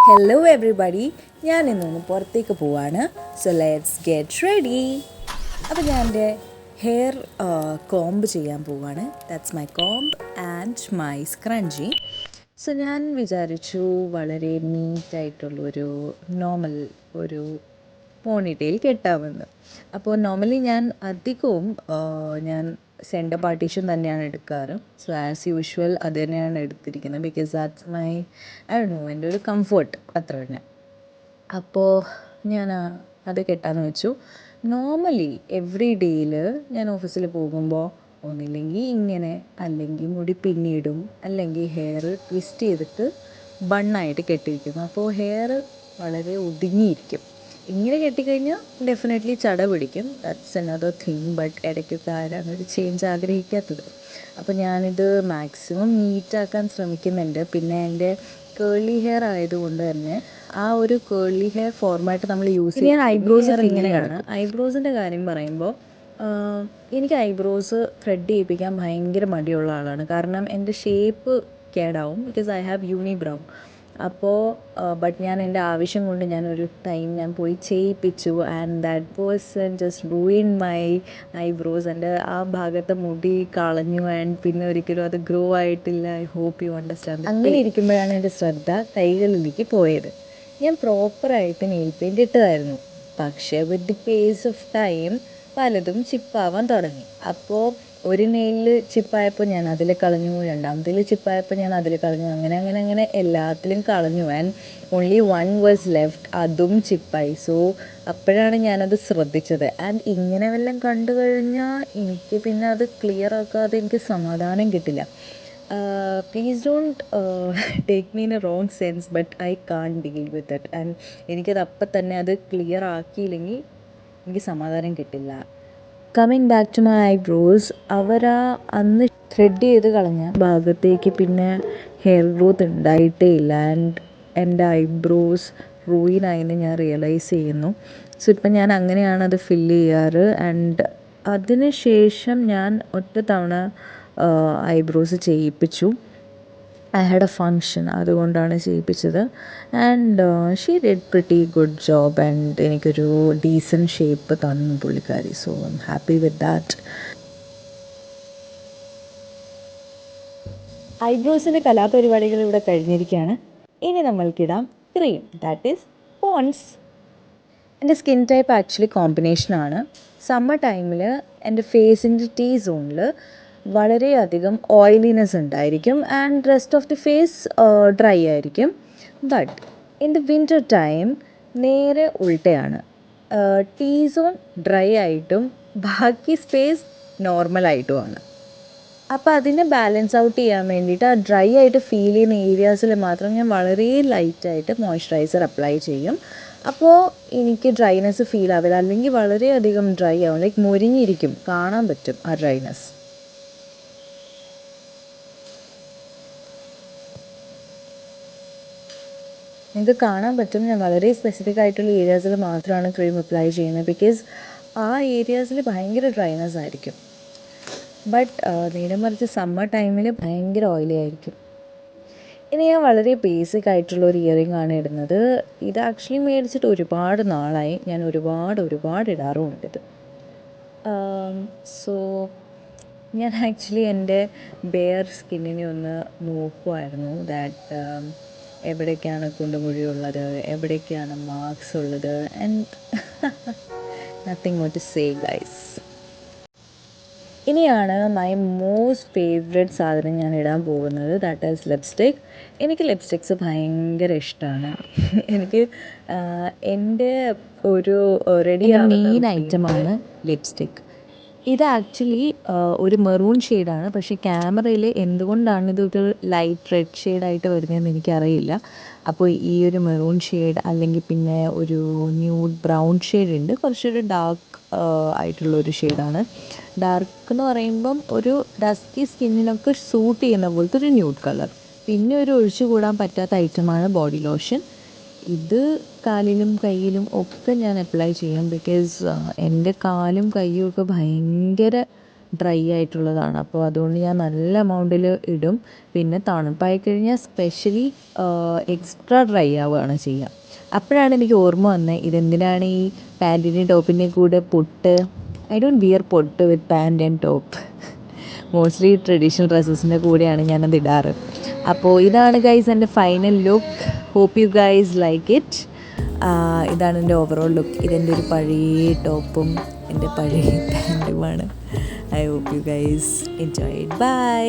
Hello everybody, ഞാൻ ഇന്നൊന്ന് പുറത്തേക്ക് പോവാണ്. So let's get ready. അപ്പോൾ ഞാൻ എൻ്റെ ഹെയർ കോംബ് ചെയ്യാൻ പോവാണ്. That's my comb and my scrunchie. So ഞാൻ വിചാരിച്ചു വളരെ നീറ്റായിട്ടുള്ളൊരു നോർമൽ ഒരു പോണിറ്റെയിൽ കെട്ടാമെന്ന്. അപ്പോൾ നോർമലി ഞാൻ അധികവും ഞാൻ സെൻറ്റർ പാർട്ടീഷൻ തന്നെയാണ് എടുക്കാറ്. സോ ആസ് യൂഷ്വൽ അത് തന്നെയാണ് എടുത്തിരിക്കുന്നത്. ബിക്കോസ് ദാറ്റ്സ് മൈ എൻ്റെ ഒരു കംഫർട്ട് അത്ര തന്നെ. അപ്പോൾ ഞാൻ അത് കെട്ടാന്ന് വെച്ചു. നോർമലി എവറി ഡേയിൽ ഞാൻ ഓഫീസിൽ പോകുമ്പോൾ ഒന്നില്ലെങ്കിൽ ഇങ്ങനെ, അല്ലെങ്കിൽ മുടി പിന്നിടും, അല്ലെങ്കിൽ ഹെയർ ട്വിസ്റ്റ് ചെയ്തിട്ട് ബണ്ണായിട്ട് കെട്ടിയിരിക്കുന്നു. അപ്പോൾ ഹെയർ വളരെ ഒതുങ്ങിയിരിക്കും. ഇങ്ങനെ കെട്ടിക്കഴിഞ്ഞാൽ ഡെഫിനറ്റ്ലി ചട പിടിക്കും. That's another thing. ബട്ട് ഇടയ്ക്കൊക്കെ ആരാണ് ഒരു ചേഞ്ച് ആഗ്രഹിക്കാത്തത്? അപ്പോൾ ഞാനിത് മാക്സിമം നീറ്റാക്കാൻ ശ്രമിക്കുന്നുണ്ട്. പിന്നെ എൻ്റെ കേളി ഹെയർ ആയതുകൊണ്ട് തന്നെ ആ ഒരു കേളി ഹെയർ ഫോർമാറ്റ് നമ്മൾ യൂസ് ചെയ്യുന്നത്. ഞാൻ ഐബ്രോസ് ഇങ്ങനെയാണ്. ഐബ്രോസിൻ്റെ കാര്യം പറയുമ്പോൾ എനിക്ക് ഐബ്രോസ് ത്രെഡ് ചെയ്യിപ്പിക്കാൻ ഭയങ്കര മടിയുള്ള ആളാണ്. കാരണം എൻ്റെ ഷേപ്പ് കേടാവും. Because I have unibrow. അപ്പോൾ ബട്ട് ഞാൻ എൻ്റെ ആവശ്യം കൊണ്ട് ഞാനൊരു ടൈം ഞാൻ പോയി ചെയ്യിപ്പിച്ചു. And that person just ruin my eyebrows. എൻ്റെ ആ ഭാഗത്തെ മുടി കളഞ്ഞു. ആൻഡ് പിന്നെ ഒരിക്കലും അത് ഗ്രോ ആയിട്ടില്ല. I hope you understand. അങ്ങനെ ഇരിക്കുമ്പോഴാണ് എൻ്റെ ശ്രദ്ധ കൈകളിലേക്ക് പോയത്. ഞാൻ പ്രോപ്പറായിട്ട് നെയിൽ പെയിൻറ് ഇട്ടതായിരുന്നു. പക്ഷേ with the pace of time പലതും ചിപ്പാവാൻ തുടങ്ങി. അപ്പോൾ ഒരു നെയിലിൽ ചിപ്പായപ്പോൾ ഞാൻ അതിൽ കളഞ്ഞു, രണ്ടാമത്തേൽ ചിപ്പായപ്പോൾ ഞാൻ അതിൽ കളഞ്ഞു, അങ്ങനെ എല്ലാത്തിലും കളഞ്ഞു. And only one was left, അതും ചിപ്പായി. സോ അപ്പോഴാണ് ഞാനത് ശ്രദ്ധിച്ചത്. ആൻഡ് ഇങ്ങനെ വല്ലതും കണ്ടു കഴിഞ്ഞാൽ എനിക്ക് പിന്നെ അത് ക്ലിയർ ആക്കാതെ എനിക്ക് സമാധാനം കിട്ടില്ല. Please don't take me in a wrong sense, but I can't deal with it. And എനിക്കത് അപ്പം തന്നെ അത് ക്ലിയർ ആക്കിയില്ലെങ്കിൽ എനിക്ക് സമാധാനം കിട്ടില്ല. Coming back to my eyebrows, അന്ന് ത്രെഡ് ചെയ്ത് കളഞ്ഞ ഭാഗത്തേക്ക് പിന്നെ ഹെയർ ഗ്രോത്ത് ഉണ്ടായിട്ടേ ഇല്ല. ആൻഡ് എൻ്റെ ഐബ്രോസ് റൂയിനായെന്ന് ഞാൻ റിയലൈസ് ചെയ്യുന്നു. സോ ഇപ്പം ഞാൻ അങ്ങനെയാണ് അത് ഫില്ല് ചെയ്യാറ്. ആൻഡ് അതിന് ശേഷം ഞാൻ ഒറ്റ തവണ ഐബ്രോസ് ചെയ്യിപ്പിച്ചു. ഐ ഹാഡ് എ ഫങ്ഷൻ, അതുകൊണ്ടാണ് ചെയ്യിപ്പിച്ചത്. And she did pretty good job. And എനിക്കൊരു ഡീസൻറ്റ് ഷേപ്പ് തന്നു പുള്ളിക്കാരി. So I am happy with that. ഐബ്രോസിൻ്റെ കലാപരിപാടികൾ ഇവിടെ കഴിഞ്ഞിരിക്കുകയാണ്. ഇനി നമ്മൾക്കിടാം ക്രീം, ദാറ്റ് ഈസ് പോൺസ്. എൻ്റെ സ്കിൻ ടൈപ്പ് ആക്ച്വലി കോമ്പിനേഷനാണ്. സമ്മർ ടൈമിൽ എൻ്റെ ഫേസിൻ്റെ ടീ സോണിൽ വളരെയധികം ഓയിലിനെസ് ഉണ്ടായിരിക്കും. And rest of the face dry ആയിരിക്കും. But in the winter time നേരെ ഉൾട്ടയാണ്. ടീ സോൺ ഡ്രൈ ആയിട്ടും ബാക്കി സ്പേസ് നോർമലായിട്ടുമാണ്. അപ്പോൾ അതിനെ ബാലൻസ് ഔട്ട് ചെയ്യാൻ വേണ്ടിയിട്ട് ആ ഡ്രൈ ആയിട്ട് ഫീൽ ചെയ്യുന്ന ഏരിയാസിൽ മാത്രം ഞാൻ വളരെ ലൈറ്റായിട്ട് മോയ്സ്ചറൈസർ അപ്ലൈ ചെയ്യും. അപ്പോൾ എനിക്ക് ഡ്രൈനെസ് ഫീൽ ആവില്ല. അല്ലെങ്കിൽ വളരെയധികം ഡ്രൈ ആവും, ലൈക്ക് മുരിഞ്ഞിരിക്കും, കാണാൻ പറ്റും ആ ഡ്രൈനെസ്. നിങ്ങൾക്ക് കാണാൻ പറ്റും ഞാൻ വളരെ സ്പെസിഫിക് ആയിട്ടുള്ള ഏരിയാസിൽ മാത്രമാണ് ക്രീം അപ്ലൈ ചെയ്യുന്നത്. ബിക്കോസ് ആ ഏരിയാസിൽ ഭയങ്കര ഡ്രൈനെസ് ആയിരിക്കും. ബട്ട് നേരെ മറിച്ച് സമ്മർ ടൈമിൽ ഭയങ്കര ഓയിലി ആയിരിക്കും. ഇനി ഞാൻ വളരെ ബേസിക് ആയിട്ടുള്ള ഒരു ഇയറിംഗ് ആണ് ഇടുന്നത്. ഇത് ആക്ച്വലി മേടിച്ചിട്ട് ഒരുപാട് നാളായി. ഞാൻ ഒരുപാട് ഇടാറുമുണ്ട് ഇത്. സോ ഞാൻ ആക്ച്വലി എൻ്റെ ബെയർ സ്കിന്നിനെ ഒന്ന് നോക്കുമായിരുന്നു. ദാറ്റ് എവിടേക്കാണ് കുണ്ടുമുഴിയുള്ളത്, എവിടേക്കാണ് മാർക്സ് ഉള്ളത്. And nothing more to say guys. ഇനിയാണ് മൈ മോസ്റ്റ് ഫേവറേറ്റ് സാധനം ഞാൻ ഇടാൻ പോകുന്നത്. That is lipstick. എനിക്ക് ലിപ്സ്റ്റിക്സ് ഭയങ്കര ഇഷ്ടമാണ്. എനിക്ക് എൻ്റെ ഒരു റെഡി മെയിൻ ഐറ്റമാണ് ലിപ്സ്റ്റിക്. ഇത് ആക്ച്വലി ഒരു മെറൂൺ ഷെയ്ഡാണ്. പക്ഷേ ക്യാമറയിൽ എന്തുകൊണ്ടാണ് ഇതൊരു ലൈറ്റ് റെഡ് ഷെയ്ഡായിട്ട് വരുന്നതെന്ന് എനിക്കറിയില്ല. അപ്പോൾ ഈ ഒരു മെറൂൺ ഷെയ്ഡ്, അല്ലെങ്കിൽ പിന്നെ ഒരു ന്യൂഡ് ബ്രൗൺ ഷെയ്ഡ് ഉണ്ട്. കുറച്ചൊരു ഡാർക്ക് ആയിട്ടുള്ളൊരു ഷെയ്ഡാണ്. ഡാർക്ക് എന്ന് പറയുമ്പം ഒരു ഡസ്കി സ്കിന്നിനൊക്കെ സൂട്ട് ചെയ്യുന്ന പോലത്തെ ഒരു ന്യൂഡ് കളർ. പിന്നെ ഒരു ഒഴിച്ചുകൂടാൻ പറ്റാത്ത ഐറ്റമാണ് ബോഡി ലോഷൻ. ഇത് കാലിലും കയ്യിലും ഒക്കെ ഞാൻ അപ്ലൈ ചെയ്യും. ബിക്കോസ് എൻ്റെ കാലും കയ്യും ഒക്കെ ഭയങ്കര ഡ്രൈ ആയിട്ടുള്ളതാണ്. അപ്പോൾ അതുകൊണ്ട് ഞാൻ നല്ല എമൗണ്ടിൽ ഇടും. പിന്നെ തണുപ്പായി കഴിഞ്ഞാൽ സ്പെഷ്യലി എക്സ്ട്രാ ഡ്രൈ ആവുകയാണ് ചെയ്യുക. അപ്പോഴാണ് എനിക്ക് ഓർമ്മ വന്നത് ഇതെന്തിനാണ് ഈ പാൻറ്റിൻ്റെയും ടോപ്പിൻ്റെയും കൂടെ പൊട്ട്. I don't wear pottu with pant and top. Mostly traditional ഡ്രസ്സസിൻ്റെ കൂടെയാണ് ഞാനത് ഇടാറ്. അപ്പോൾ ഇതാണ് ഗൈസ് എൻ്റെ final look. Hope you guys like it. ഇതാണ് എൻ്റെ ഓവറോൾ ലുക്ക്. ഇതെൻ്റെ ഒരു പഴയ ടോപ്പും എൻ്റെ പഴയ പാൻറ്റുമാണ്. I hope you guys enjoy it. By.